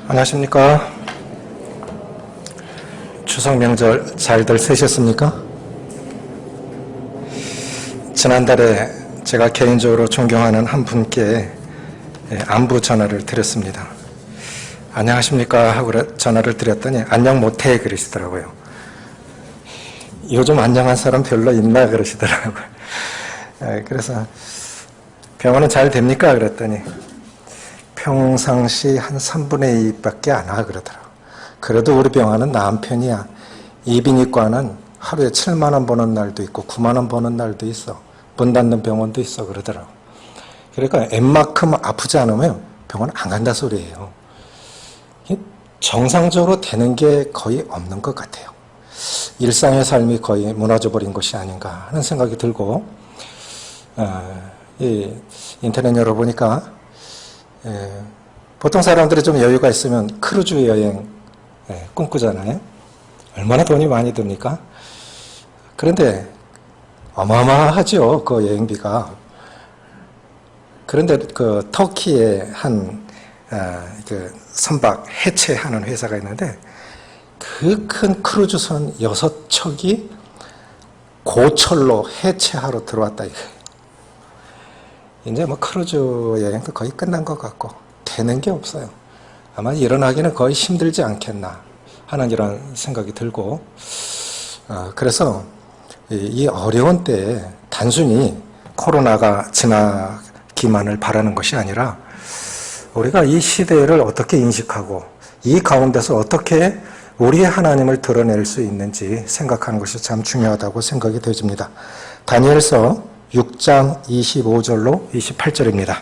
안녕하십니까. 추석 명절 잘들 세셨습니까? 지난달에 제가 개인적으로 존경하는 한 분께 안부 전화를 드렸습니다. 안녕하십니까 하고 전화를 드렸더니 안녕 못해 그러시더라고요. 요즘 안녕한 사람 별로 있나 그러시더라고요. 그래서 병원은 잘 됩니까? 그랬더니 평상시 한 3분의 2밖에 안 와 그러더라고요. 그래도 우리 병원은 나은 편이야. 이비인후과는 하루에 7만 원 버는 날도 있고 9만 원 버는 날도 있어. 문 닫는 병원도 있어 그러더라고요. 그러니까 웬만큼 아프지 않으면 병원 안 간다 소리예요. 정상적으로 되는 게 거의 없는 것 같아요. 일상의 삶이 거의 무너져버린 것이 아닌가 하는 생각이 들고 인터넷 열어보니까 보통 사람들이 좀 여유가 있으면 크루즈 여행 꿈꾸잖아요. 얼마나 돈이 많이 듭니까? 그런데 어마어마하죠, 그 여행비가. 그런데 그 터키의 한 그 선박 해체하는 회사가 있는데 그 큰 크루즈선 6척이 고철로 해체하러 들어왔다 이거예요. 이제 뭐 크루즈 여행도 거의 끝난 것 같고 되는 게 없어요. 아마 일어나기는 거의 힘들지 않겠나 하는 이런 생각이 들고 그래서 이 어려운 때에 단순히 코로나가 지나기만을 바라는 것이 아니라 우리가 이 시대를 어떻게 인식하고 이 가운데서 어떻게 우리의 하나님을 드러낼 수 있는지 생각하는 것이 참 중요하다고 생각이 되어집니다. 다니엘서 6장 25절로 28절입니다.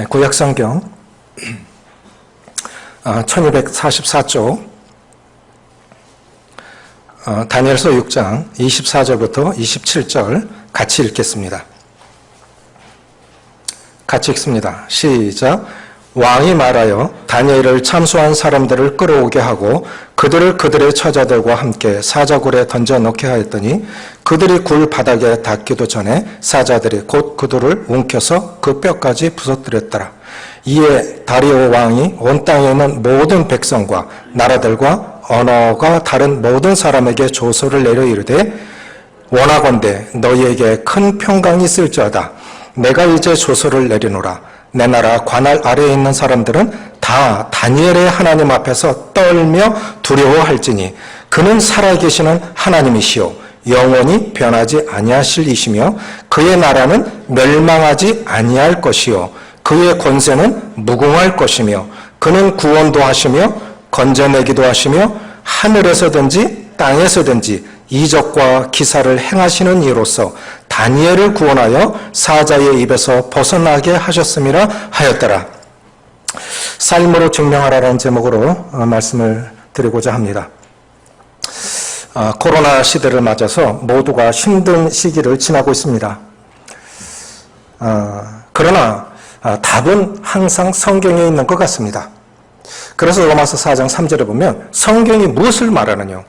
구약성경 1244쪽 다니엘서 6장 24절부터 27절 같이 읽겠습니다. 같이 읽습니다. 시작. 왕이 말하여 다니엘을 참수한 사람들을 끌어오게 하고 그들을 그들의 처자들과 함께 사자굴에 던져 넣게 하였더니 그들이 굴 바닥에 닿기도 전에 사자들이 곧 그들을 움켜서 그 뼈까지 부서뜨렸더라. 이에 다리오 왕이 온 땅에 있는 모든 백성과 나라들과 언어가 다른 모든 사람에게 조서를 내려 이르되 원하건대 너희에게 큰 평강이 있을지어다. 내가 이제 조서를 내리노라. 내 나라 관할 아래에 있는 사람들은 다 다니엘의 하나님 앞에서 떨며 두려워할지니 그는 살아계시는 하나님이시요 영원히 변하지 아니하실 이시며 그의 나라는 멸망하지 아니할 것이요 그의 권세는 무궁할 것이며 그는 구원도 하시며 건져내기도 하시며 하늘에서든지 땅에서든지 이적과 기사를 행하시는 이로써 다니엘을 구원하여 사자의 입에서 벗어나게 하셨음이라 하였더라. 삶으로 증명하라는 제목으로 말씀을 드리고자 합니다. 코로나 시대를 맞아서 모두가 힘든 시기를 지나고 있습니다. 그러나 답은 항상 성경에 있는 것 같습니다. 그래서 로마서 4장 3절에 보면 성경이 무엇을 말하느냐?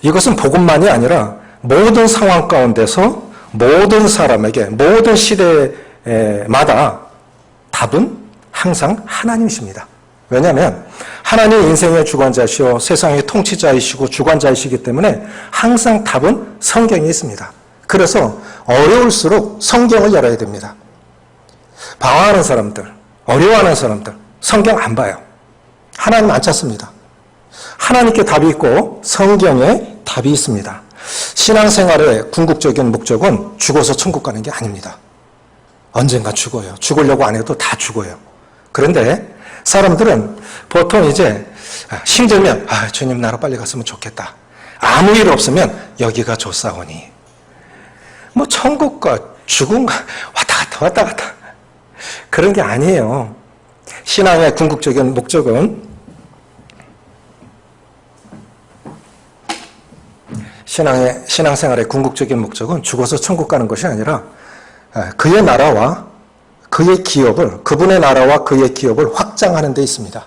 이것은 복음만이 아니라 모든 상황 가운데서 모든 사람에게 모든 시대마다 답은 항상 하나님이십니다. 왜냐하면 하나님 인생의 주관자시오 세상의 통치자이시고 주관자이시기 때문에 항상 답은 성경에 있습니다. 그래서 어려울수록 성경을 열어야 됩니다. 방황하는 사람들, 어려워하는 사람들 성경 안 봐요. 하나님 안 찾습니다. 하나님께 답이 있고 성경에 답이 있습니다. 신앙생활의 궁극적인 목적은 죽어서 천국 가는 게 아닙니다. 언젠가 죽어요. 죽으려고 안 해도 다 죽어요. 그런데 사람들은 보통 이제 힘들면 주님 나라 빨리 갔으면 좋겠다. 아무 일 없으면 여기가 좋사오니 뭐 천국과 죽음 왔다 갔다 그런 게 아니에요. 신앙의 궁극적인 목적은 신앙생활의 궁극적인 목적은 죽어서 천국 가는 것이 아니라 그의 나라와 그의 기업을, 그분의 나라와 그의 기업을 확장하는 데 있습니다.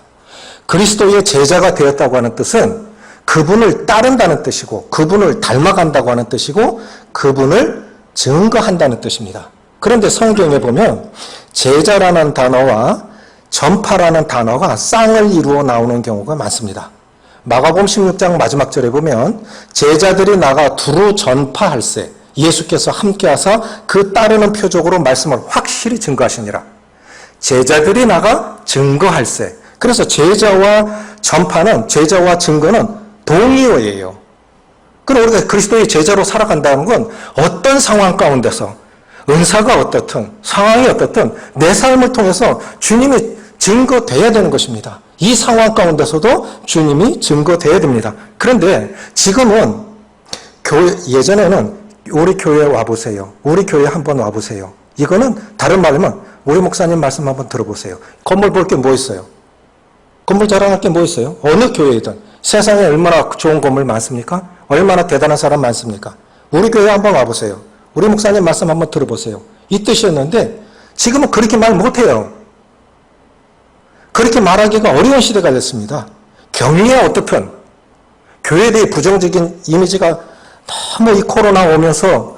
그리스도의 제자가 되었다고 하는 뜻은 그분을 따른다는 뜻이고 그분을 닮아간다고 하는 뜻이고 그분을 증거한다는 뜻입니다. 그런데 성경에 보면 제자라는 단어와 전파라는 단어가 쌍을 이루어 나오는 경우가 많습니다. 마가복음 16장 마지막 절에 보면 제자들이 나가 두루 전파할세 예수께서 함께하사 그 따르는 표적으로 말씀을 확실히 증거하시니라. 제자들이 나가 증거할세. 그래서 제자와 전파는, 제자와 증거는 동의어예요. 그럼 우리가 그리스도의 제자로 살아간다는 건 어떤 상황 가운데서 은사가 어떻든 상황이 어떻든 내 삶을 통해서 주님이 증거돼야 되는 것입니다. 이 상황 가운데서도 주님이 증거돼야 됩니다. 그런데 지금은 예전에는 우리 교회에 와보세요. 우리 교회에 한번 와보세요. 이거는 다른 말로 하면 우리 목사님 말씀 한번 들어보세요. 건물 볼 게 뭐 있어요? 건물 자랑할 게 뭐 있어요? 어느 교회이든 세상에 얼마나 좋은 건물 많습니까? 얼마나 대단한 사람 많습니까? 우리 교회에 한번 와보세요. 우리 목사님 말씀 한번 들어보세요. 이 뜻이었는데 지금은 그렇게 말 못해요. 그렇게 말하기가 어려운 시대가 됐습니다. 경리에 어떻든 교회에 대해 부정적인 이미지가 너무 이 코로나 오면서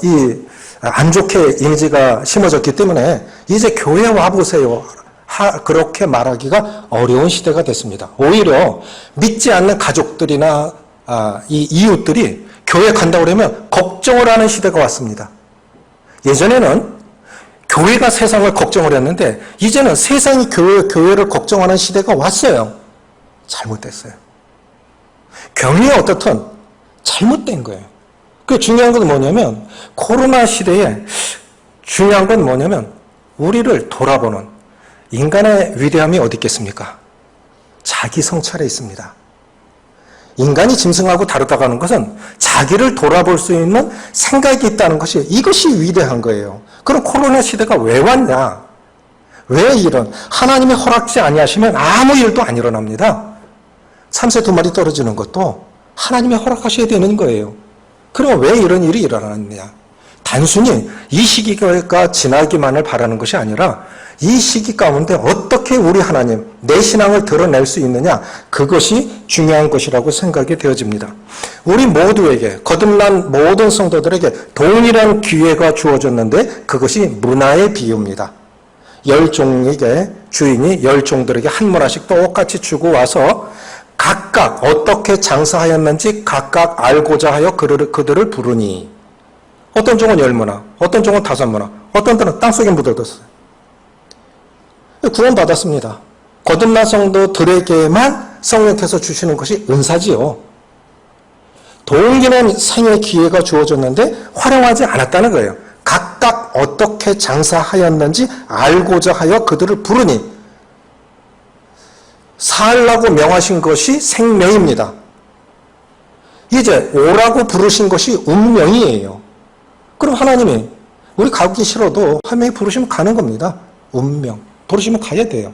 이 안 좋게 이미지가 심어졌기 때문에 이제 교회 와보세요. 그렇게 말하기가 어려운 시대가 됐습니다. 오히려 믿지 않는 가족들이나 이 이웃들이 교회 간다고 그러면 걱정을 하는 시대가 왔습니다. 예전에는 교회가 세상을 걱정을 했는데 이제는 세상이 교회를 걱정하는 시대가 왔어요. 잘못됐어요. 경리에 어떻든 잘못된 거예요. 그 중요한 건 뭐냐면 코로나 시대에 중요한 건 뭐냐면 우리를 돌아보는 인간의 위대함이 어디 있겠습니까? 자기 성찰에 있습니다. 인간이 짐승하고 다르다고 것은 자기를 돌아볼 수 있는 생각이 있다는 것이 이것이 위대한 거예요. 그럼 코로나 시대가 왜 왔냐? 왜 이런 하나님이 허락지 아니하시면 아무 일도 안 일어납니다. 참새 2마리 떨어지는 것도 하나님이 허락하셔야 되는 거예요. 그럼 왜 이런 일이 일어났느냐? 단순히 이 시기가 지나기만을 바라는 것이 아니라 이 시기 가운데 어떻게 우리 하나님, 내 신앙을 드러낼 수 있느냐, 그것이 중요한 것이라고 생각이 되어집니다. 우리 모두에게, 거듭난 모든 성도들에게 동일한 기회가 주어졌는데 그것이 문화의 비유입니다. 10종에게 주인이 10종들에게 한 문화씩 똑같이 주고 와서 각각 어떻게 장사하였는지 각각 알고자 하여 그들을 부르니 어떤 종은 10문화, 어떤 종은 5문화, 어떤 들은 땅속에 묻어뒀어요. 구원받았습니다. 거듭난 성도들에게만 성령께서 주시는 것이 은사지요. 동일한 생의 기회가 주어졌는데 활용하지 않았다는 거예요. 각각 어떻게 장사하였는지 알고자 하여 그들을 부르니 살라고 명하신 것이 생명입니다. 이제 오라고 부르신 것이 운명이에요. 그럼 하나님이 우리 가기 싫어도 하나님이 부르시면 가는 겁니다. 운명. 부르시면 가야 돼요.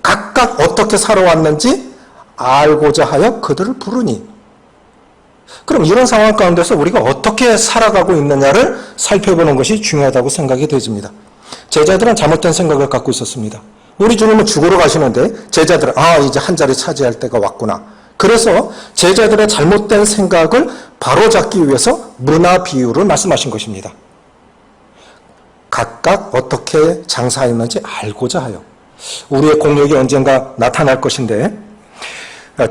각각 어떻게 살아왔는지 알고자 하여 그들을 부르니. 그럼 이런 상황 가운데서 우리가 어떻게 살아가고 있느냐를 살펴보는 것이 중요하다고 생각이 되집니다. 제자들은 잘못된 생각을 갖고 있었습니다. 우리 주님은 죽으러 가시는데 제자들은 이제 한 자리 차지할 때가 왔구나. 그래서 제자들의 잘못된 생각을 바로잡기 위해서 문화 비유를 말씀하신 것입니다. 각각 어떻게 장사했는지 알고자 하여. 우리의 공력이 언젠가 나타날 것인데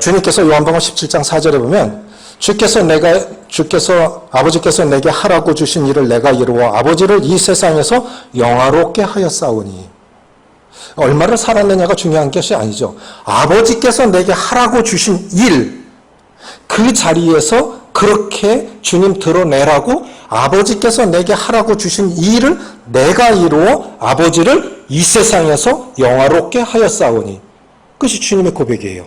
주님께서 요한복음 17장 4절에 보면 아버지께서 내게 하라고 주신 일을 내가 이루어 아버지를 이 세상에서 영화롭게 하였사오니. 얼마를 살았느냐가 중요한 것이 아니죠. 아버지께서 내게 하라고 주신 일, 그 자리에서 그렇게 주님 드러내라고 아버지께서 내게 하라고 주신 일을 내가 이루어 아버지를 이 세상에서 영화롭게 하였사오니. 그것이 주님의 고백이에요.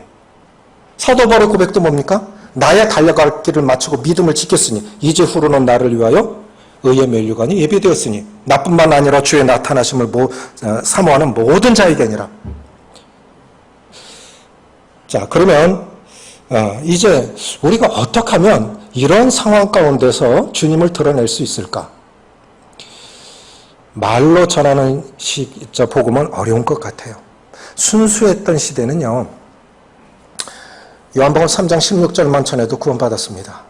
사도 바울의 고백도 뭡니까? 나의 달려갈 길을 마치고 믿음을 지켰으니 이제 후로는 나를 위하여 의의 면류관이 예비되었으니 나뿐만 아니라 주의 나타나심을 사모하는 모든 자에게 아니라. 자, 그러면 이제 우리가 어떻게 하면 이런 상황 가운데서 주님을 드러낼 수 있을까? 말로 전하는 복음은 어려운 것 같아요. 순수했던 시대는요, 요한복음 3장 16절만 전해도 구원받았습니다.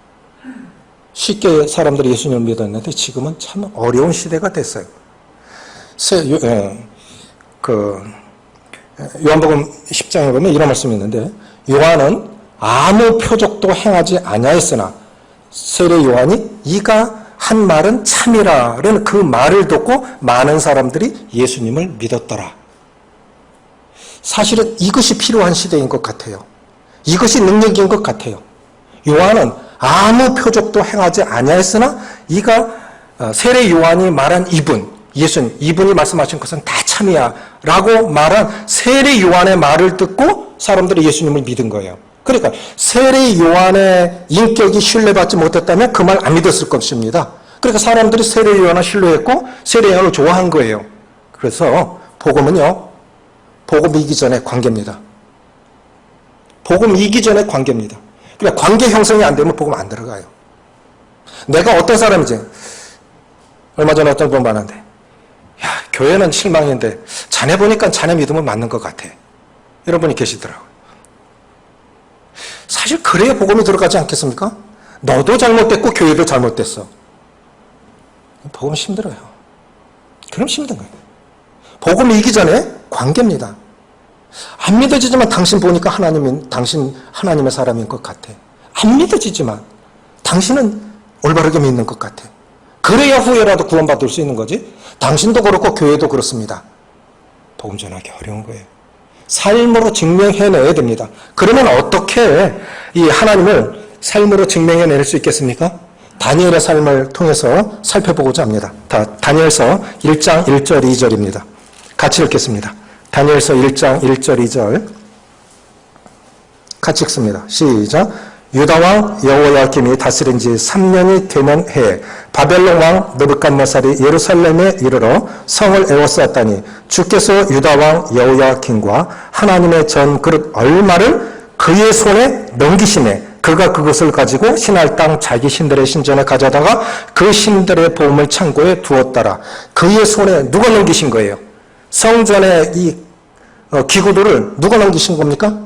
쉽게 사람들이 예수님을 믿었는데 지금은 참 어려운 시대가 됐어요. 요한복음 10장에 보면 이런 말씀이 있는데 요한은 아무 표적도 행하지 아니하였으나 세례 요한이 이가 한 말은 참이라는 그 말을 듣고 많은 사람들이 예수님을 믿었더라. 사실은 이것이 필요한 시대인 것 같아요. 이것이 능력인 것 같아요. 요한은 아무 표적도 행하지 아니하였으나 이가 세례 요한이 말한 예수님, 이분이 말씀하신 것은 다 참이야 라고 말한 세례 요한의 말을 듣고 사람들이 예수님을 믿은 거예요. 그러니까 세례 요한의 인격이 신뢰받지 못했다면 그 말 안 믿었을 것입니다. 그러니까 사람들이 세례 요한을 신뢰했고 세례 요한을 좋아한 거예요. 그래서 복음은요, 복음 이기 전에 관계입니다. 복음 이기 전에 관계입니다. 그러니까 관계 형성이 안 되면 복음 안 들어가요. 내가 어떤 사람인지 얼마 전에 어떤 분 말하는데 야, 교회는 실망인데 자네 보니까 자네 믿으면 맞는 것 같아. 이런 분이 계시더라고요. 사실 그래야 복음이 들어가지 않겠습니까? 너도 잘못됐고 교회도 잘못됐어. 복음 힘들어요. 그럼 힘든 거예요. 복음이 이기 전에 관계입니다. 안 믿어지지만 당신 보니까 당신 하나님의 사람인 것 같아. 안 믿어지지만 당신은 올바르게 믿는 것 같아. 그래야 후회라도 구원받을 수 있는 거지. 당신도 그렇고 교회도 그렇습니다. 복음 전하기 어려운 거예요. 삶으로 증명해내야 됩니다. 그러면 어떻게 이 하나님을 삶으로 증명해낼 수 있겠습니까? 다니엘의 삶을 통해서 살펴보고자 합니다. 다니엘서 1장 1절 2절입니다. 같이 읽겠습니다. 다니엘서 1장 1절 2절 같이 읽습니다. 시작. 유다왕 여호야김이 다스린 지 3년이 되는 해에 바벨론 왕 느부갓네살이 예루살렘에 이르러 성을 에워쌌다니 주께서 유다왕 여호야김과 하나님의 전 그릇 얼마를 그의 손에 넘기시매 그가 그것을 가지고 신할 땅 자기 신들의 신전에 가져다가 그 신들의 보물 창고에 두었더라. 그의 손에 누가 넘기신 거예요? 성전의 이 기구들을 누가 넘기신 겁니까?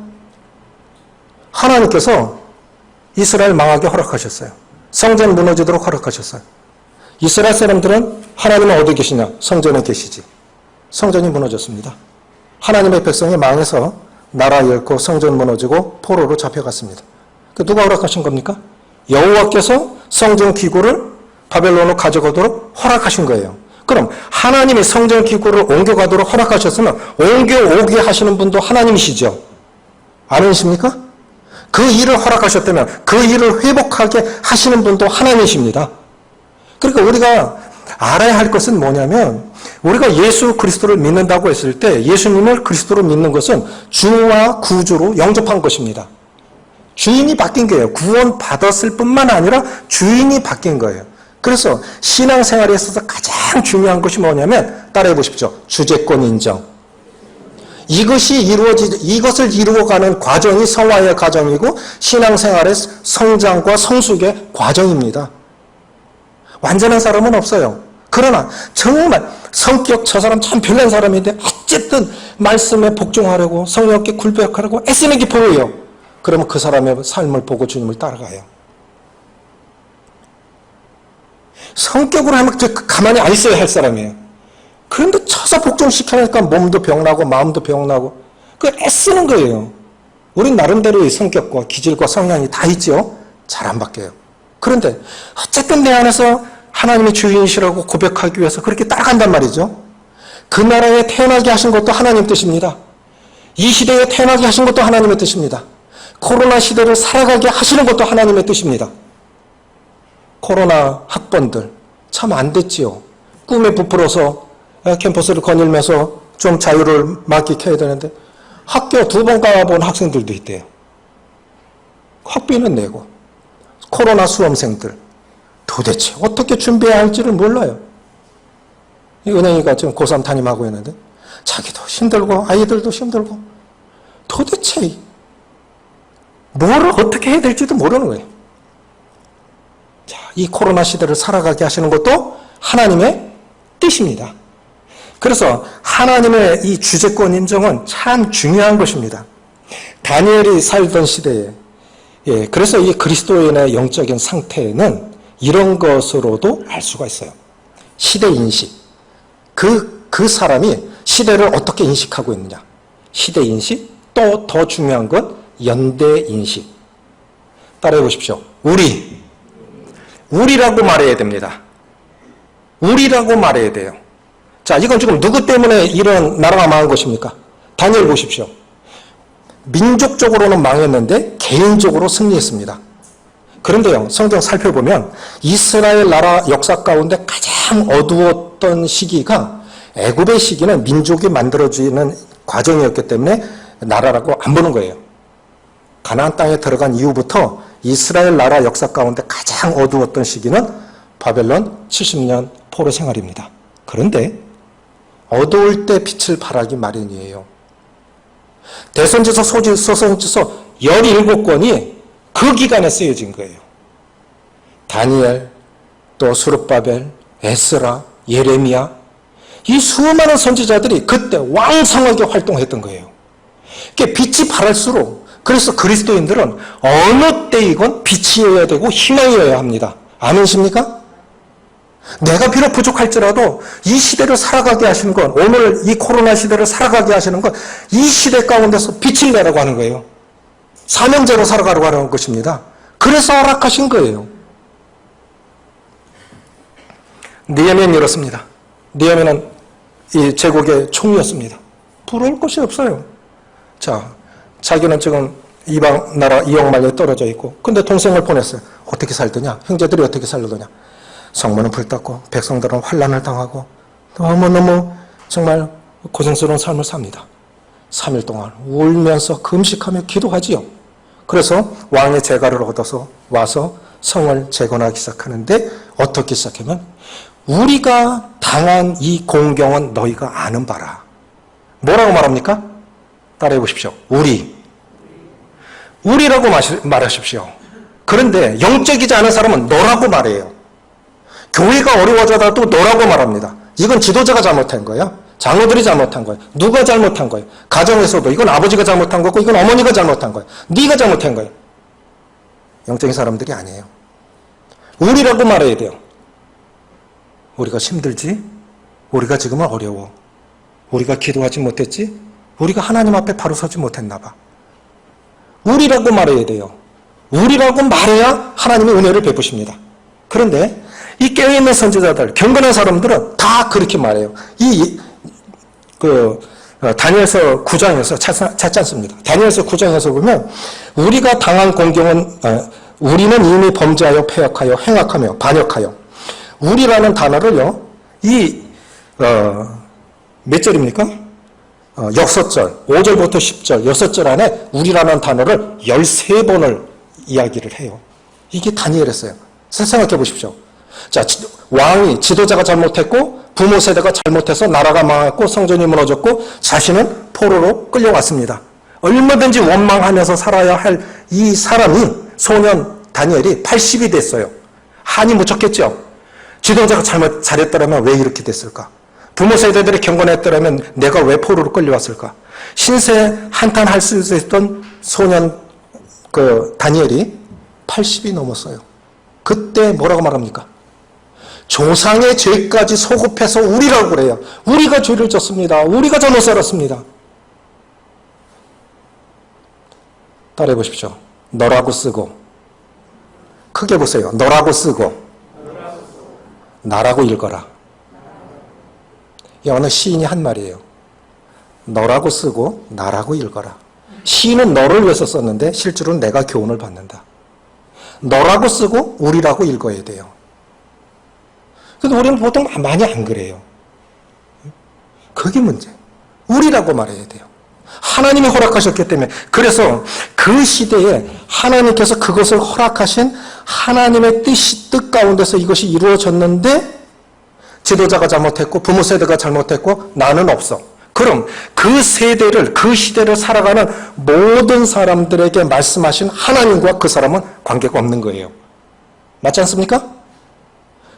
하나님께서 이스라엘 망하게 허락하셨어요. 성전 무너지도록 허락하셨어요. 이스라엘 사람들은 하나님은 어디 계시냐? 성전에 계시지. 성전이 무너졌습니다. 하나님의 백성이 망해서 나라 잃고 성전 무너지고 포로로 잡혀갔습니다. 누가 허락하신 겁니까? 여호와께서 성전 기구를 바벨론으로 가져가도록 허락하신 거예요. 그럼 하나님이 성전 기구를 옮겨가도록 허락하셨으면 옮겨오게 하시는 분도 하나님이시죠. 아니십니까? 그 일을 허락하셨다면 그 일을 회복하게 하시는 분도 하나님이십니다. 그러니까 우리가 알아야 할 것은 뭐냐면 우리가 예수 그리스도를 믿는다고 했을 때 예수님을 그리스도로 믿는 것은 주와 구주로 영접한 것입니다. 주인이 바뀐 거예요. 구원 받았을 뿐만 아니라 주인이 바뀐 거예요. 그래서 신앙생활에 있어서 가장 중요한 것이 뭐냐면 따라해 보십시오. 주제권 인정. 이것을 이루어가는 과정이 성화의 과정이고 신앙생활의 성장과 성숙의 과정입니다. 완전한 사람은 없어요. 그러나 정말 성격 저 사람 참 별난 사람인데 어쨌든 말씀에 복종하려고 성령께 굴복하려고 애쓰는 게 보여요. 그러면 그 사람의 삶을 보고 주님을 따라가요. 성격으로 하면 가만히 안 있어야 할 사람이에요. 그런데 쳐서 복종시키니까 몸도 병나고 마음도 병나고 그걸 애쓰는 거예요. 우린 나름대로의 성격과 기질과 성향이 다 있죠. 잘 안 바뀌어요. 그런데 어쨌든 내 안에서 하나님의 주인이시라고 고백하기 위해서 그렇게 따라간단 말이죠. 그 나라에 태어나게 하신 것도 하나님 뜻입니다. 이 시대에 태어나게 하신 것도 하나님의 뜻입니다. 코로나 시대를 살아가게 하시는 것도 하나님의 뜻입니다. 코로나 학번들 참 안 됐지요. 꿈에 부풀어서 캠퍼스를 거닐면서 좀 자유를 만끽해야 되는데 학교 2번 가본 학생들도 있대요. 학비는 내고 코로나 수험생들 도대체 어떻게 준비해야 할지를 몰라요. 이 은행이가 지금 고3 담임하고 있는데 자기도 힘들고 아이들도 힘들고 도대체 뭘 어떻게 해야 될지도 모르는 거예요. 자, 이 코로나 시대를 살아가게 하시는 것도 하나님의 뜻입니다. 그래서 하나님의 이 주제권 인정은 참 중요한 것입니다. 다니엘이 살던 시대에 그래서 이 그리스도인의 영적인 상태는 이런 것으로도 알 수가 있어요. 시대 인식. 그 사람이 시대를 어떻게 인식하고 있느냐. 시대 인식, 또 더 중요한 건 연대 인식. 따라해 보십시오. 우리라고 말해야 됩니다. 우리라고 말해야 돼요. 자, 이건 지금 누구 때문에 이런 나라가 망한 것입니까? 다니엘 보십시오. 민족적으로는 망했는데 개인적으로 승리했습니다. 그런데요, 성경 살펴보면 이스라엘 나라 역사 가운데 가장 어두웠던 시기가 애굽의 시기는 민족이 만들어지는 과정이었기 때문에 나라라고 안 보는 거예요. 가나안 땅에 들어간 이후부터 이스라엘 나라 역사 가운데 가장 어두웠던 시기는 바벨론 70년 포로 생활입니다. 그런데 어두울 때 빛을 발하기 마련이에요. 대선지서, 소선지서 17권이 그 기간에 쓰여진 거예요. 다니엘, 또 스룹바벨, 에스라, 예레미야, 이 수많은 선지자들이 그때 왕성하게 활동했던 거예요. 빛이 발할수록, 그래서 그리스도인들은 어느 때이건 빛이어야 되고 희망이어야 합니다. 아멘이십니까? 내가 비록 부족할지라도 이 시대를 살아가게 하시는 건, 오늘 이 코로나 시대를 살아가게 하시는 건 이 시대 가운데서 빛을 내라고 하는 거예요. 사명제로 살아가려고 하는 것입니다. 그래서 허락하신 거예요. 느헤미야는 이렇습니다. 느헤미야는 이 제국의 총리였습니다. 부러울 것이 없어요. 자, 자기는 지금 이방 나라 이역만리에 떨어져 있고, 근데 동생을 보냈어요. 어떻게 살더냐? 형제들이 어떻게 살더냐? 성문은 불탔고 백성들은 환난을 당하고 너무너무 정말 고생스러운 삶을 삽니다. 3일 동안 울면서 금식하며 기도하지요. 그래서 왕의 재가를 얻어서 와서 성을 재건하기 시작하는데, 어떻게 시작하면 우리가 당한 이 공경은 너희가 아는 바라. 뭐라고 말합니까? 따라해 보십시오. 우리라고 말하십시오. 그런데 영적이지 않은 사람은 너라고 말해요. 교회가 어려워져도 너라고 말합니다. 이건 지도자가 잘못한 거예요. 장로들이 잘못한 거예요. 누가 잘못한 거예요. 가정에서도 이건 아버지가 잘못한 거고 이건 어머니가 잘못한 거예요. 네가 잘못한 거예요. 영적인 사람들이 아니에요. 우리라고 말해야 돼요. 우리가 힘들지? 우리가 지금은 어려워. 우리가 기도하지 못했지? 우리가 하나님 앞에 바로 서지 못했나 봐. 우리라고 말해야 돼요. 우리라고 말해야 하나님의 은혜를 베푸십니다. 그런데 이 깨어있는 선지자들, 경건한 사람들은 다 그렇게 말해요. 다니엘서 9장에서 찾지 않습니다. 다니엘서 9장에서 보면 우리가 당한 공경은, 우리는 이미 범죄하여 패역하여 행악하며 반역하여. 우리라는 단어를요, 몇 절입니까? 6절, 5절부터 10절, 6절 안에 우리라는 단어를 13번을 이야기를 해요. 이게 다니엘이었어요. 생각해 보십시오. 자, 왕이, 지도자가 잘못했고 부모 세대가 잘못해서 나라가 망했고 성전이 무너졌고 자신은 포로로 끌려왔습니다. 얼마든지 원망하면서 살아야 할 이 사람이, 소년 다니엘이 80이 됐어요. 한이 묻혔겠죠. 지도자가 잘했더라면 왜 이렇게 됐을까? 부모 세대들이 경건했더라면 내가 왜 포로로 끌려왔을까? 신세 한탄할 수 있었던 소년 다니엘이 80이 넘었어요. 그때 뭐라고 말합니까? 조상의 죄까지 소급해서 우리라고 그래요. 우리가 죄를 졌습니다. 우리가 잘못 살았습니다. 따라해 보십시오. 너라고 쓰고, 크게 보세요. 너라고 쓰고 나라고 읽어라. 이 어느 시인이 한 말이에요. 너라고 쓰고 나라고 읽어라. 시인은 너를 위해서 썼는데 실제로는 내가 교훈을 받는다. 너라고 쓰고 우리라고 읽어야 돼요. 근데 우리는 보통 많이 안 그래요. 그게 문제. 우리라고 말해야 돼요. 하나님이 허락하셨기 때문에. 그래서 그 시대에 하나님께서 그것을 허락하신 하나님의 뜻 가운데서 이것이 이루어졌는데, 지도자가 잘못했고 부모 세대가 잘못했고 나는 없어. 그럼 그 세대를, 그 시대를 살아가는 모든 사람들에게 말씀하신 하나님과 그 사람은 관계가 없는 거예요. 맞지 않습니까?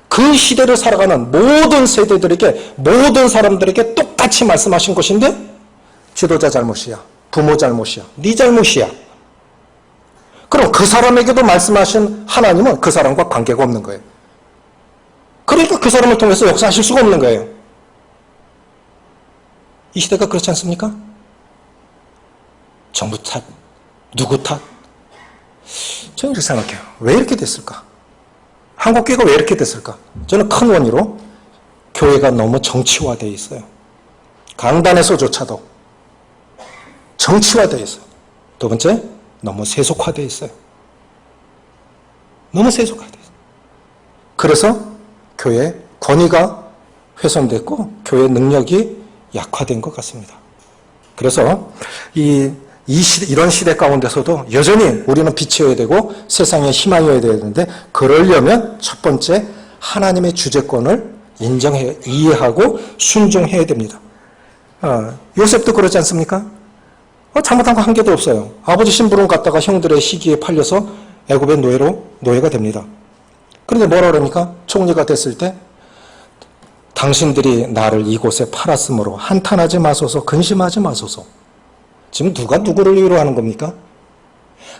그 시대를 살아가는 모든 세대들에게, 모든 사람들에게 똑같이 말씀하신 것인데, 지도자 잘못이야, 부모 잘못이야, 네 잘못이야. 그럼 그 사람에게도 말씀하신 하나님은 그 사람과 관계가 없는 거예요. 그러니까 그 사람을 통해서 역사하실 수가 없는 거예요. 이 시대가 그렇지 않습니까? 정부 탓, 누구 탓? 저는 이렇게 생각해요. 왜 이렇게 됐을까? 한국교회가 왜 이렇게 됐을까? 저는 큰 원인으로 교회가 너무 정치화되어 있어요. 강단에서조차도 정치화되어 있어요. 두 번째, 너무 세속화되어 있어요. 너무 세속화되어 있어요. 그래서 교회의 권위가 훼손됐고 교회의 능력이 약화된 것 같습니다. 그래서 이런 시대 가운데서도 여전히 우리는 빛이어야 되고 세상의 희망이어야 되는데, 그러려면 첫 번째 하나님의 주재권을 이해하고 순종해야 됩니다. 요셉도 그러지 않습니까? 잘못한 거 한 개도 없어요. 아버지 심부름 갔다가 형들의 시기에 팔려서 애굽의 노예가 됩니다. 그런데 뭐라 그럽니까? 총리가 됐을 때 당신들이 나를 이곳에 팔았으므로 한탄하지 마소서, 근심하지 마소서. 지금 누가 누구를 위로하는 겁니까?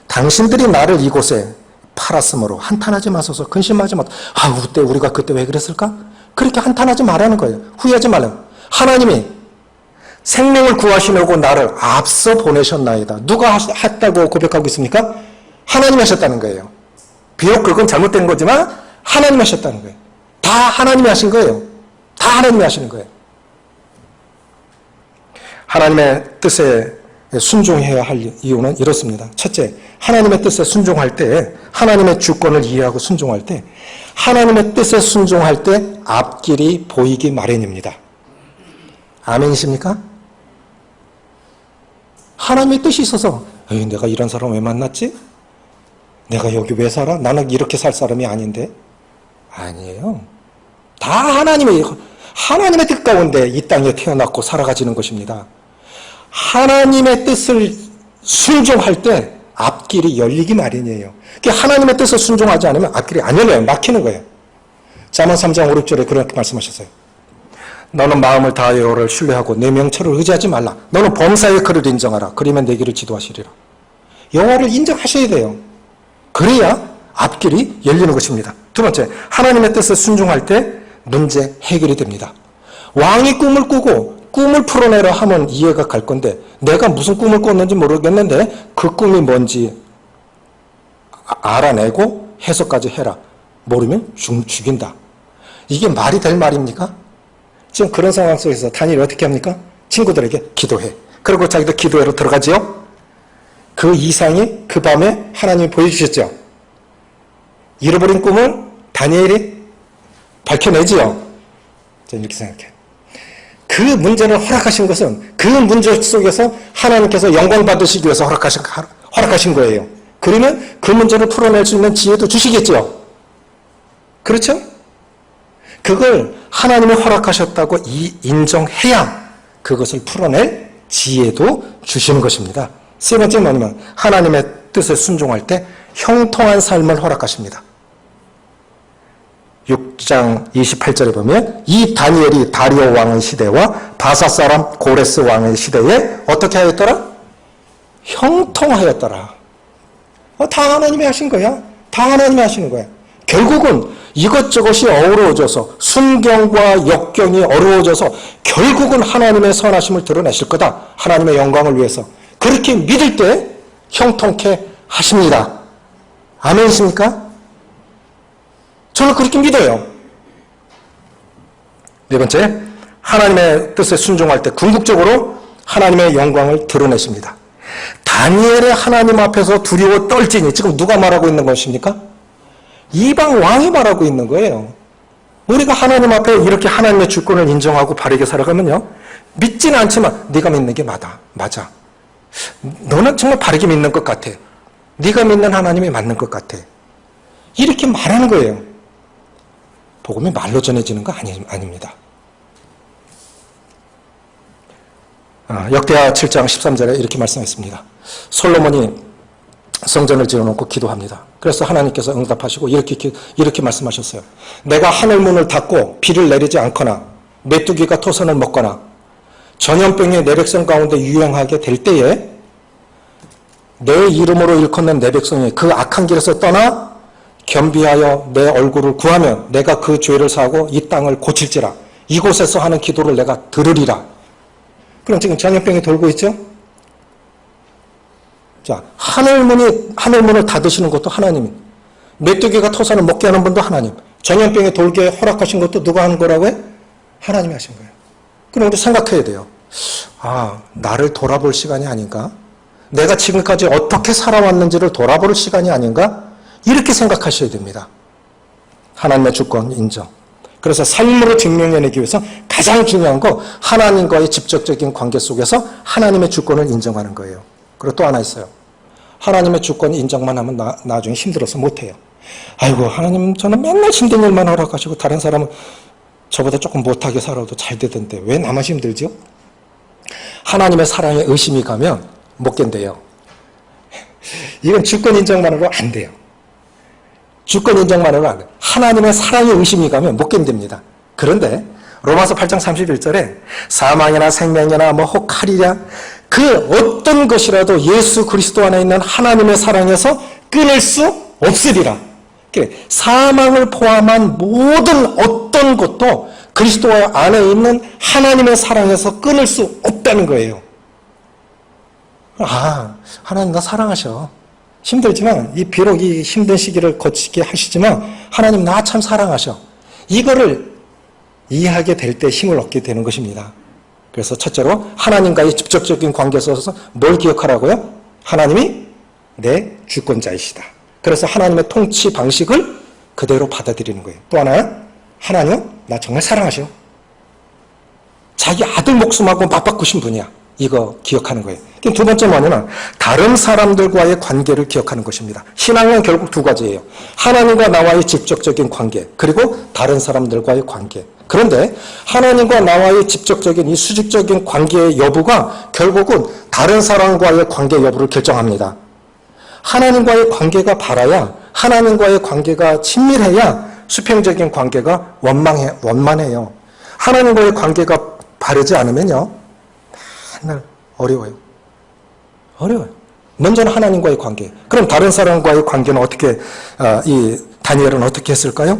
당신들이 나를 이곳에 팔았으므로 한탄하지 마소서, 근심하지 마소서. 우리가 그때 왜 그랬을까? 그렇게 한탄하지 말라는 거예요. 후회하지 말라는. 하나님이 생명을 구하시려고 나를 앞서 보내셨나이다. 누가 했다고 고백하고 있습니까? 하나님이 하셨다는 거예요. 비록 그건 잘못된 거지만 하나님이 하셨다는 거예요. 다 하나님이 하신 거예요. 다 하나님이 하시는 거예요. 하나님의 뜻에 순종해야 할 이유는 이렇습니다. 첫째, 하나님의 뜻에 순종할 때, 하나님의 주권을 이해하고 순종할 때, 하나님의 뜻에 순종할 때 앞길이 보이기 마련입니다. 아멘이십니까? 하나님의 뜻이 있어서 내가 이런 사람 왜 만났지? 내가 여기 왜 살아? 나는 이렇게 살 사람이 아닌데. 아니에요. 다 하나님의 뜻 가운데 이 땅에 태어났고 살아가지는 것입니다. 하나님의 뜻을 순종할 때 앞길이 열리기 마련이에요. 하나님의 뜻을 순종하지 않으면 앞길이 안 열려요. 막히는 거예요. 잠언 3장 5, 6절에 그렇게 말씀하셨어요. 너는 마음을 다하여 여호와를 신뢰하고 내 명철을 의지하지 말라. 너는 범사의 그를 인정하라. 그러면 내 길을 지도하시리라. 여호와를 인정하셔야 돼요. 그래야 앞길이 열리는 것입니다. 두 번째, 하나님의 뜻에 순종할 때 문제 해결이 됩니다. 왕이 꿈을 꾸고 꿈을 풀어내라 하면 이해가 갈 건데, 내가 무슨 꿈을 꿨는지 모르겠는데 그 꿈이 뭔지 알아내고 해석까지 해라. 모르면 죽인다. 이게 말이 될 말입니까? 지금 그런 상황 속에서 다니엘이 어떻게 합니까? 친구들에게 기도해. 그리고 자기도 기도회로 들어가지요. 그 이상이 그 밤에 하나님이 보여주셨죠. 잃어버린 꿈을 다니엘이 밝혀내지요. 저는 이렇게 생각해요. 그 문제를 허락하신 것은 그 문제 속에서 하나님께서 영광 받으시기 위해서 허락하신 거예요. 그러면 그 문제를 풀어낼 수 있는 지혜도 주시겠죠. 그렇죠? 그걸 하나님이 허락하셨다고 인정해야 그것을 풀어낼 지혜도 주시는 것입니다. 세 번째는 뭐냐면 하나님의 뜻에 순종할 때 형통한 삶을 허락하십니다. 6장 28절에 보면 이 다니엘이 다리오 왕의 시대와 바사 사람 고레스 왕의 시대에 어떻게 하였더라? 형통하였더라. 다 하나님이 하신 거야. 다 하나님이 하시는 거야. 결국은 이것저것이 어우러져서 순경과 역경이 어려워져서 결국은 하나님의 선하심을 드러내실 거다. 하나님의 영광을 위해서. 그렇게 믿을 때 형통케 하십니다. 아멘이십니까? 저는 그렇게 믿어요. 네 번째, 하나님의 뜻에 순종할 때 궁극적으로 하나님의 영광을 드러내십니다. 다니엘의 하나님 앞에서 두려워 떨지니, 지금 누가 말하고 있는 것입니까? 이방 왕이 말하고 있는 거예요. 우리가 하나님 앞에 이렇게 하나님의 주권을 인정하고 바르게 살아가면요, 믿지는 않지만 네가 믿는 게 맞아. 너는 정말 바르게 믿는 것 같아. 네가 믿는 하나님이 맞는 것 같아. 이렇게 말하는 거예요. 복음이 말로 전해지는 거 아닙니다. 역대하 7장 13절에 이렇게 말씀했습니다. 솔로몬이 성전을 지어놓고 기도합니다. 그래서 하나님께서 응답하시고 이렇게 말씀하셨어요. 내가 하늘문을 닫고 비를 내리지 않거나 메뚜기가 토선을 먹거나 전염병이 내 백성 가운데 유행하게 될 때에 내 이름으로 일컫는 내 백성이 그 악한 길에서 떠나 겸비하여 내 얼굴을 구하면 내가 그 죄를 사하고 이 땅을 고칠지라. 이곳에서 하는 기도를 내가 들으리라. 그럼 지금 전염병이 돌고 있죠? 자, 하늘문을 닫으시는 것도 하나님. 메뚜기가 토산을 먹게 하는 분도 하나님. 전염병이 돌게 허락하신 것도 누가 하는 거라고요? 하나님이 하신 거예요. 그럼 우리 생각해야 돼요. 아, 나를 돌아볼 시간이 아닌가? 내가 지금까지 어떻게 살아왔는지를 돌아볼 시간이 아닌가? 이렇게 생각하셔야 됩니다. 하나님의 주권 인정. 그래서 삶으로 증명해내기 위해서 가장 중요한 거 하나님과의 직접적인 관계 속에서 하나님의 주권을 인정하는 거예요. 그리고 또 하나 있어요. 하나님의 주권 인정만 하면 나중에 힘들어서 못해요. 아이고 하나님 저는 맨날 힘든 일만 허락하시고 다른 사람은 저보다 조금 못하게 살아도 잘 되던데 왜 나만 힘들죠? 하나님의 사랑에 의심이 가면 못 견뎌요. 이건 주권 인정만으로 안 돼요. 주권 인정만으로 안 돼요. 하나님의 사랑에 의심이 가면 못 견딥니다. 그런데 로마서 8장 31절에 사망이나 생명이나 혹 칼이냐 그 어떤 것이라도 예수 그리스도 안에 있는 하나님의 사랑에서 끊을 수 없으리라. 사망을 포함한 모든 어떤 것도 그리스도 안에 있는 하나님의 사랑에서 끊을 수 없다는 거예요. 아, 하나님 나 사랑하셔. 힘들지만 비록 이 힘든 시기를 거치게 하시지만 하나님 나 참 사랑하셔. 이거를 이해하게 될 때 힘을 얻게 되는 것입니다. 그래서 첫째로 하나님과의 직접적인 관계에 있어서 뭘 기억하라고요? 하나님이 내 주권자이시다. 그래서 하나님의 통치 방식을 그대로 받아들이는 거예요. 또 하나는 하나님 나 정말 사랑하셔. 자기 아들 목숨하고 맞바꾸신 분이야. 이거 기억하는 거예요. 두 번째 뭐냐면 다른 사람들과의 관계를 기억하는 것입니다. 신앙은 결국 두 가지예요. 하나님과 나와의 직접적인 관계 그리고 다른 사람들과의 관계. 그런데 하나님과 나와의 직접적인 이 수직적인 관계의 여부가 결국은 다른 사람과의 관계 여부를 결정합니다. 하나님과의 관계가 바라야 하나님과의 관계가 친밀해야 수평적인 관계가 원만해요. 하나님과의 관계가 바르지 않으면요. 맨날 어려워요. 먼저는 하나님과의 관계. 그럼 다른 사람과의 관계는 어떻게 이 다니엘은 어떻게 했을까요?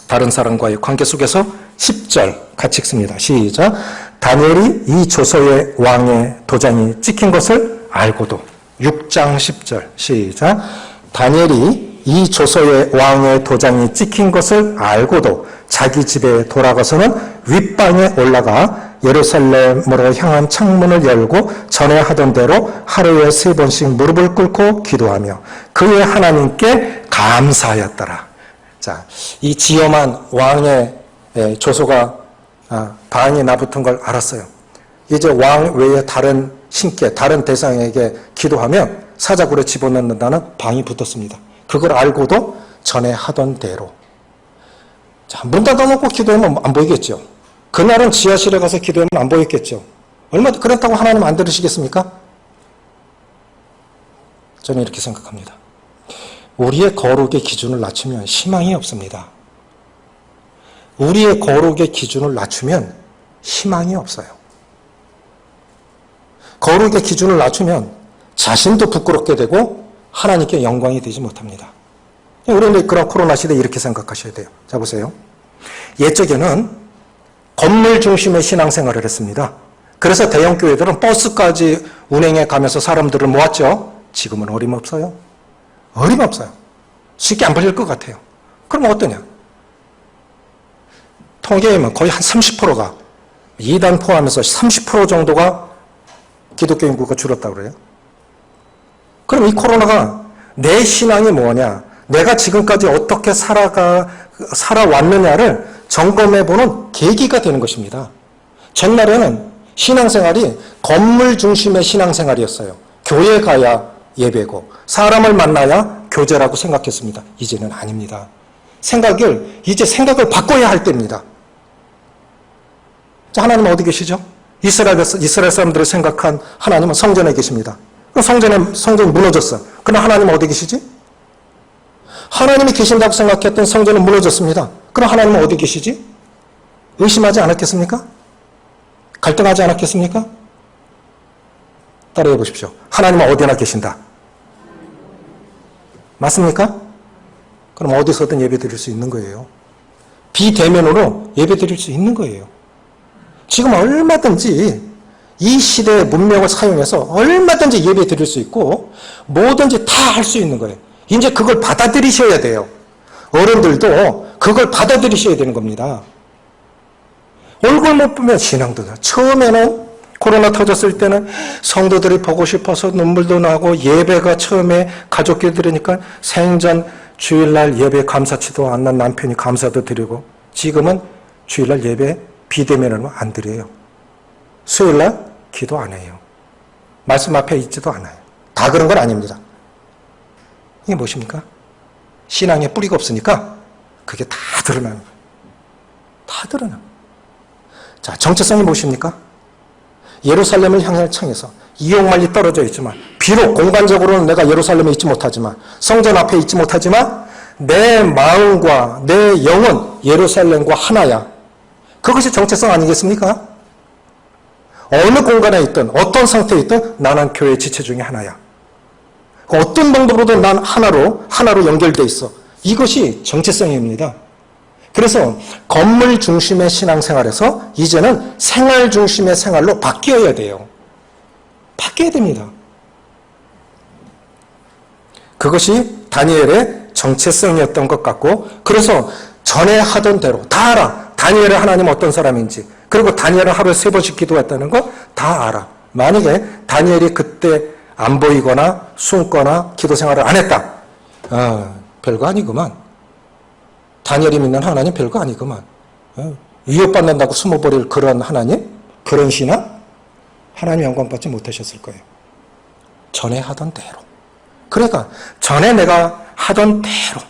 다른 사람과의 관계 속에서 10절 같이 읽습니다. 시작. 다니엘이 이 조서의 왕의 도장이 찍힌 것을 알고도 6장 10절 시작. 다니엘이 이 조서의 왕의 도장이 찍힌 것을 알고도 자기 집에 돌아가서는 윗방에 올라가 예루살렘으로 향한 창문을 열고 전에 하던 대로 하루에 3번씩 무릎을 꿇고 기도하며 그의 하나님께 감사하였더라. 자, 이 지엄한 왕의 조소가 방이 나붙은 걸 알았어요. 이제 왕 외에 다른 신께, 다른 대상에게 기도하면 사자굴에 집어넣는다는 방이 붙었습니다. 그걸 알고도 전에 하던 대로. 자, 문 닫아놓고 기도하면 안 보이겠죠. 그날은 지하실에 가서 기도하면 안 보였겠죠. 그렇다고 하나님 안 들으시겠습니까? 저는 이렇게 생각합니다. 우리의 거룩의 기준을 낮추면 희망이 없습니다. 우리의 거룩의 기준을 낮추면 희망이 없어요. 거룩의 기준을 낮추면 자신도 부끄럽게 되고 하나님께 영광이 되지 못합니다. 우리는 그런 코로나 시대에 이렇게 생각하셔야 돼요. 자, 보세요. 옛적에는 건물 중심의 신앙생활을 했습니다. 그래서 대형 교회들은 버스까지 운행해 가면서 사람들을 모았죠. 지금은 어림없어요. 어림없어요. 쉽게 안 벌릴 것 같아요. 그럼 어떠냐? 통계에는 거의 한 30%가 이단 포함해서 30% 정도가 기독교 인구가 줄었다고 그래요. 그럼 이 코로나가 내 신앙이 뭐냐? 내가 지금까지 어떻게 살아왔느냐를 점검해보는 계기가 되는 것입니다. 전날에는 신앙생활이 건물 중심의 신앙생활이었어요. 교회 가야 예배고 사람을 만나야 교제라고 생각했습니다. 이제는 아닙니다. 이제 생각을 바꿔야 할 때입니다. 자, 하나님은 어디 계시죠? 이스라엘 사람들을 생각한 하나님은 성전에 계십니다. 성전이 무너졌어. 그럼 하나님은 어디 계시지? 하나님이 계신다고 생각했던 성전은 무너졌습니다. 그럼 하나님은 어디 계시지? 의심하지 않았겠습니까? 갈등하지 않았겠습니까? 따라해 보십시오. 하나님은 어디나 계신다. 맞습니까? 그럼 어디서든 예배 드릴 수 있는 거예요. 비대면으로 예배 드릴 수 있는 거예요. 지금 얼마든지 이 시대의 문명을 사용해서 얼마든지 예배 드릴 수 있고 뭐든지 다 할 수 있는 거예요. 이제 그걸 받아들이셔야 돼요. 어른들도 그걸 받아들이셔야 되는 겁니다. 얼굴 못 보면 신앙도 나. 처음에는 코로나 터졌을 때는 성도들이 보고 싶어서 눈물도 나고 예배가 처음에 가족끼리 들으니까 생전 주일날 예배 감사치도 안 난 남편이 감사도 드리고 지금은 주일날 예배 비대면으로 안 드려요. 수요일날 기도 안 해요. 말씀 앞에 있지도 않아요. 다 그런 건 아닙니다. 이게 무엇입니까? 신앙에 뿌리가 없으니까 그게 다 드러나는 거예요. 다 드러나는 거예요. 자, 정체성이 무엇입니까? 예루살렘을 향해 청해서 이용만리 떨어져 있지만 비록 공간적으로는 내가 예루살렘에 있지 못하지만 성전 앞에 있지 못하지만 내 마음과 내 영은 예루살렘과 하나야. 그것이 정체성 아니겠습니까? 어느 공간에 있든 어떤 상태에 있든 나는 교회 지체 중에 하나야. 어떤 방법으로든 난 하나로 연결돼 있어. 이것이 정체성입니다. 그래서 건물 중심의 신앙생활에서 이제는 생활 중심의 생활로 바뀌어야 돼요. 바뀌어야 됩니다. 그것이 다니엘의 정체성이었던 것 같고, 그래서 전에 하던 대로 다 알아. 다니엘의 하나님 어떤 사람인지, 그리고 다니엘은 하루에 3번씩 기도했다는 거 다 알아. 만약에 다니엘이 그때 안 보이거나 숨거나 기도 생활을 안 했다. 별거 아니구만. 다니엘이 믿는 하나님 별거 아니구만. 위협받는다고 숨어버릴 그런 하나님? 그런 신앙? 하나님 영광 받지 못하셨을 거예요. 전에 하던 대로. 그러니까 전에 내가 하던 대로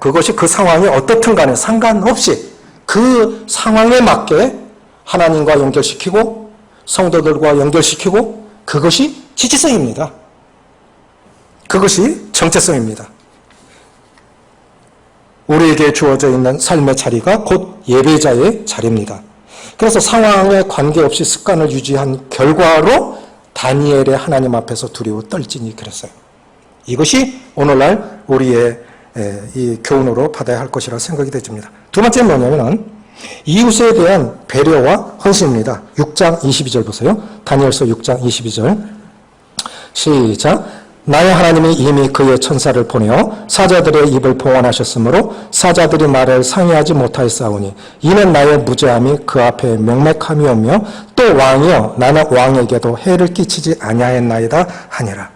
그것이 그 상황이 어떻든 간에 상관없이 그 상황에 맞게 하나님과 연결시키고 성도들과 연결시키고 그것이 지지성입니다. 그것이 정체성입니다. 우리에게 주어져 있는 삶의 자리가 곧 예배자의 자리입니다. 그래서 상황에 관계없이 습관을 유지한 결과로 다니엘의 하나님 앞에서 두려워 떨지니 그랬어요. 이것이 오늘날 우리의 이 교훈으로 받아야 할 것이라 생각이 되집니다. 두 번째는 뭐냐면 이웃에 대한 배려와 헌신입니다. 6장 22절 보세요. 다니엘서 6장 22절 시작. 나의 하나님이 이미 그의 천사를 보내어 사자들의 입을 봉헌하셨으므로 사자들이 나를 상의하지 못하였사오니 이는 나의 무죄함이 그 앞에 명맥함이오며 또 왕이여 나는 왕에게도 해를 끼치지 아니하였나이다 하니라.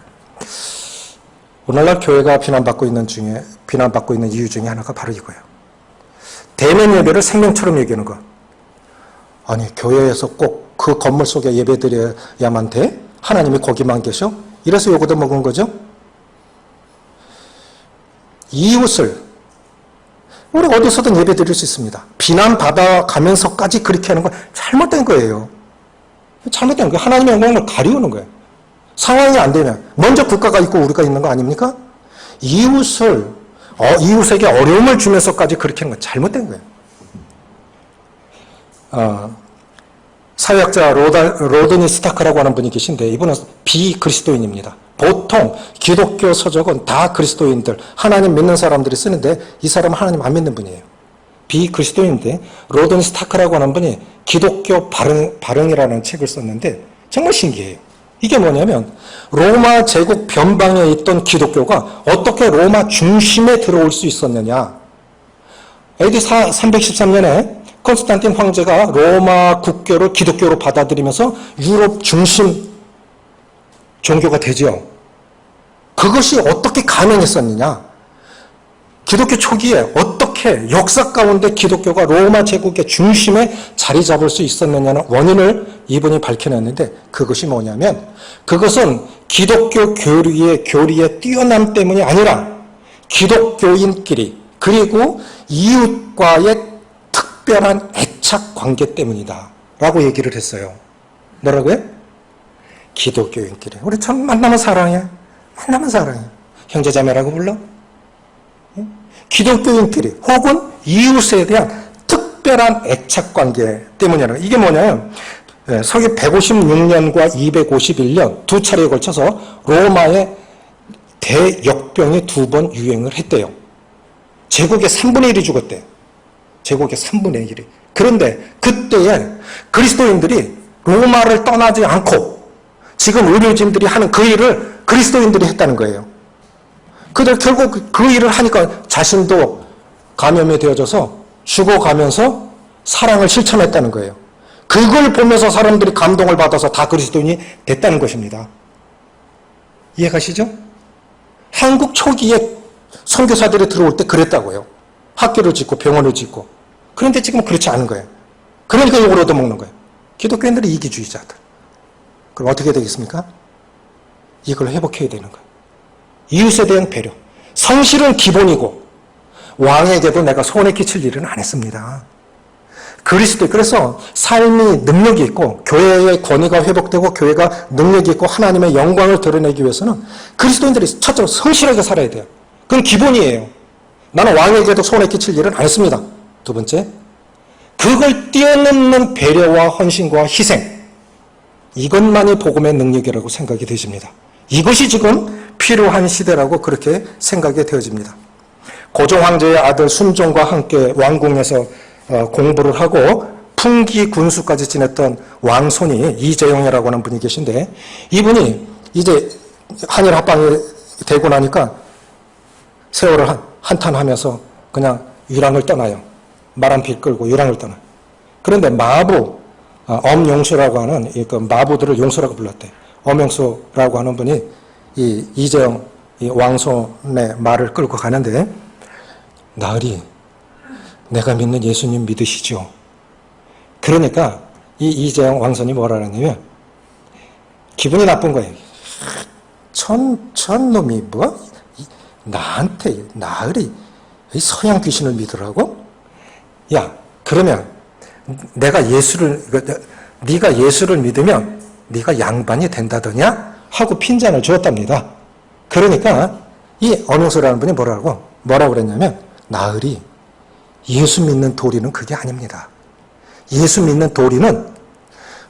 오늘날 교회가 비난받고 있는 이유 중에 하나가 바로 이거예요. 대면 예배를 생명처럼 얘기하는 거. 아니 교회에서 꼭 그 건물 속에 예배드려야만 돼? 하나님이 거기만 계셔? 이래서 요거도 먹은 거죠. 이웃을 우리 어디서든 예배 드릴 수 있습니다. 비난받아가면서까지 그렇게 하는 건 잘못된 거예요. 잘못된 거예요. 하나님의 영광을 가리우는 거예요. 상황이 안 되면 먼저 국가가 있고 우리가 있는 거 아닙니까? 이웃에게 어려움을 주면서까지 그렇게 하는 건 잘못된 거예요. 사회학자 로드니 스타크라고 하는 분이 계신데 이분은 비그리스도인입니다. 보통 기독교 서적은 다 그리스도인들, 하나님 믿는 사람들이 쓰는데 이 사람은 하나님 안 믿는 분이에요. 비그리스도인인데 로드니 스타크라고 하는 분이 기독교 발흥이라는 책을 썼는데 정말 신기해요. 이게 뭐냐면 로마 제국 변방에 있던 기독교가 어떻게 로마 중심에 들어올 수 있었느냐. AD 313년에 콘스탄틴 황제가 로마 국교를 기독교로 받아들이면서 유럽 중심 종교가 되죠. 그것이 어떻게 가능했었느냐. 기독교 초기에 어떻게 역사 가운데 기독교가 로마 제국의 중심에 자리 잡을 수 있었느냐는 원인을 이분이 밝혀냈는데 그것이 뭐냐면 그것은 기독교 교리의 뛰어남 때문이 아니라 기독교인끼리 그리고 이웃과의 특별한 애착 관계 때문이다 라고 얘기를 했어요. 뭐라고요? 기독교인끼리. 우리 참 만나면 사랑해. 형제자매라고 불러? 기독교인끼리 혹은 이웃에 대한 특별한 애착 관계 때문이라. 이게 뭐냐면 서기 156년과 251년 두 차례에 걸쳐서 로마의 대역병이 2번 유행을 했대요. 제국의 3분의 1이 죽었대요. 제국의 3분의 1이. 그런데 그때에 그리스도인들이 로마를 떠나지 않고 지금 의료진들이 하는 그 일을 그리스도인들이 했다는 거예요. 그들 결국 그 일을 하니까 자신도 감염이 되어져서 죽어가면서 사랑을 실천했다는 거예요. 그걸 보면서 사람들이 감동을 받아서 다 그리스도인이 됐다는 것입니다. 이해가시죠? 한국 초기에 선교사들이 들어올 때 그랬다고요. 학교를 짓고 병원을 짓고. 그런데 지금 그렇지 않은 거예요. 그러니까 욕을 얻어먹는 거예요. 기독교인들이 이기주의자들. 그럼 어떻게 되겠습니까? 이걸 회복해야 되는 거예요. 이웃에 대한 배려. 성실은 기본이고 왕에게도 내가 손해 끼칠 일은 안 했습니다. 그래서 삶이 능력이 있고 교회의 권위가 회복되고 교회가 능력이 있고 하나님의 영광을 드러내기 위해서는 그리스도인들이 첫째로 성실하게 살아야 돼요. 그건 기본이에요. 나는 왕에게도 손해 끼칠 일은 안 했습니다. 두 번째, 그걸 뛰어넘는 배려와 헌신과 희생, 이것만이 복음의 능력이라고 생각이 되십니다. 이것이 지금 필요한 시대라고 그렇게 생각이 되어집니다. 고종 황제의 아들 순종과 함께 왕궁에서 공부를 하고 풍기 군수까지 지냈던 왕손이 이재용이라고 하는 분이 계신데, 이분이 이제 한일 합방이 되고 나니까 세월을 한탄하면서 그냥 유랑을 떠나요. 말 한 필 끌고 유랑을 떠나요. 그런데 마부, 엄용수라고 하는 그 마부들을 용수라고 불렀대요. 엄용수라고 하는 분이 이 이재용 이 왕손의 말을 끌고 가는데, 나으리, 내가 믿는 예수님 믿으시죠? 그러니까 이 이재용 왕손이 뭐라 그러냐면 기분이 나쁜 거예요. 놈이 뭐? 나한테 나으리 이 서양 귀신을 믿으라고? 야, 그러면 네가 예수를 믿으면 네가 양반이 된다더냐? 하고 핀잔을 주었답니다. 그러니까 이 엄용수라는 분이 뭐라고 그랬냐면, 나으리, 예수 믿는 도리는 그게 아닙니다. 예수 믿는 도리는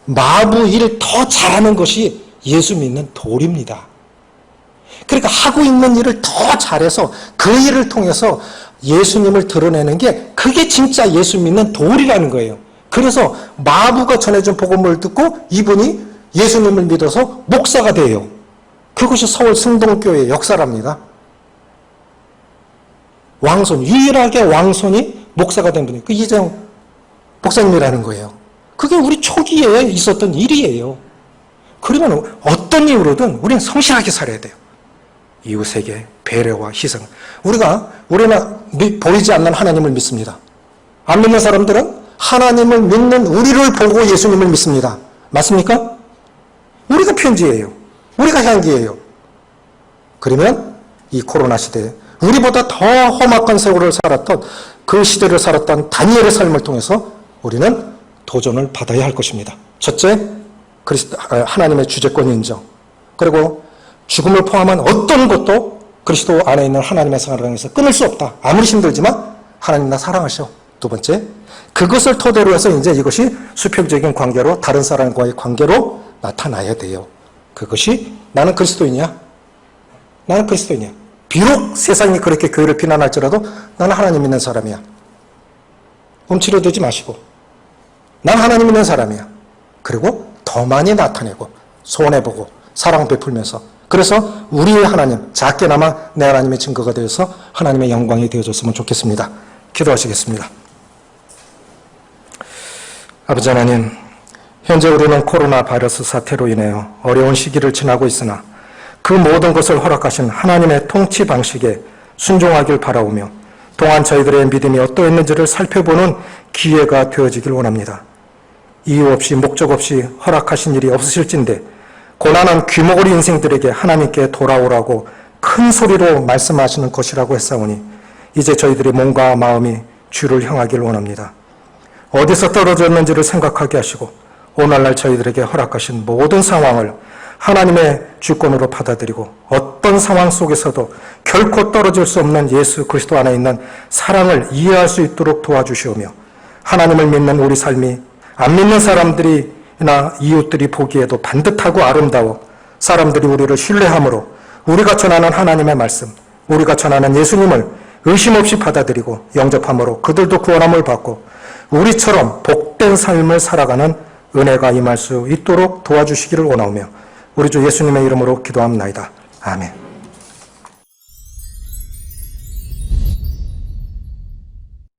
마부 일 더 잘하는 것이 예수 믿는 도리입니다. 그러니까 하고 있는 일을 더 잘해서 그 일을 통해서 예수님을 드러내는 게 그게 진짜 예수 믿는 도리라는 거예요. 그래서 마부가 전해준 복음을 듣고 이분이 예수님을 믿어서 목사가 돼요. 그것이 서울 승동교회의 역사랍니다. 왕손, 유일하게 왕손이 목사가 된 분이 그 이재용 목사님이라는 거예요. 그게 우리 초기에 있었던 일이에요. 그러면 어떤 이유로든 우리는 성실하게 살아야 돼요. 이웃에게 배려와 희생. 우리는 보이지 않는 하나님을 믿습니다. 안 믿는 사람들은 하나님을 믿는 우리를 보고 예수님을 믿습니다. 맞습니까? 우리가 편지예요. 우리가 향기예요. 그러면 이 코로나 시대에 우리보다 더 험악한 세월을 살았던 그 시대를 살았던 다니엘의 삶을 통해서 우리는 도전을 받아야 할 것입니다. 첫째, 하나님의 주재권 인정. 그리고 죽음을 포함한 어떤 것도 그리스도 안에 있는 하나님의 사랑에서 끊을 수 없다. 아무리 힘들지만 하나님 나 사랑하셔. 두 번째, 그것을 토대로 해서 이제 이것이 수평적인 관계로 다른 사람과의 관계로 나타나야 돼요. 그것이 나는 그리스도인이야. 나는 그리스도인이야. 비록 세상이 그렇게 교회를 비난할지라도 나는 하나님 믿는 사람이야. 움츠려들지 마시고 난 하나님 믿는 사람이야. 그리고 더 많이 나타내고 손해보고 사랑 베풀면서, 그래서 우리의 하나님, 작게나마 내 하나님의 증거가 되어서 하나님의 영광이 되어줬으면 좋겠습니다. 기도하시겠습니다. 아버지 하나님, 현재 우리는 코로나 바이러스 사태로 인하여 어려운 시기를 지나고 있으나 그 모든 것을 허락하신 하나님의 통치 방식에 순종하길 바라오며 동안 저희들의 믿음이 어떠했는지를 살펴보는 기회가 되어지길 원합니다. 이유 없이 목적 없이 허락하신 일이 없으실진데 고난한 귀머거리 인생들에게 하나님께 돌아오라고 큰 소리로 말씀하시는 것이라고 했사오니 이제 저희들의 몸과 마음이 주를 향하길 원합니다. 어디서 떨어졌는지를 생각하게 하시고 오늘날 저희들에게 허락하신 모든 상황을 하나님의 주권으로 받아들이고 어떤 상황 속에서도 결코 떨어질 수 없는 예수 그리스도 안에 있는 사랑을 이해할 수 있도록 도와주시오며 하나님을 믿는 우리 삶이 안 믿는 사람들이나 이웃들이 보기에도 반듯하고 아름다워 사람들이 우리를 신뢰함으로 우리가 전하는 하나님의 말씀, 우리가 전하는 예수님을 의심 없이 받아들이고 영접함으로 그들도 구원함을 받고 우리처럼 복된 삶을 살아가는 은혜가 임할 수 있도록 도와주시기를 원하오며 우리 주 예수님의 이름으로 기도합나이다. 아멘.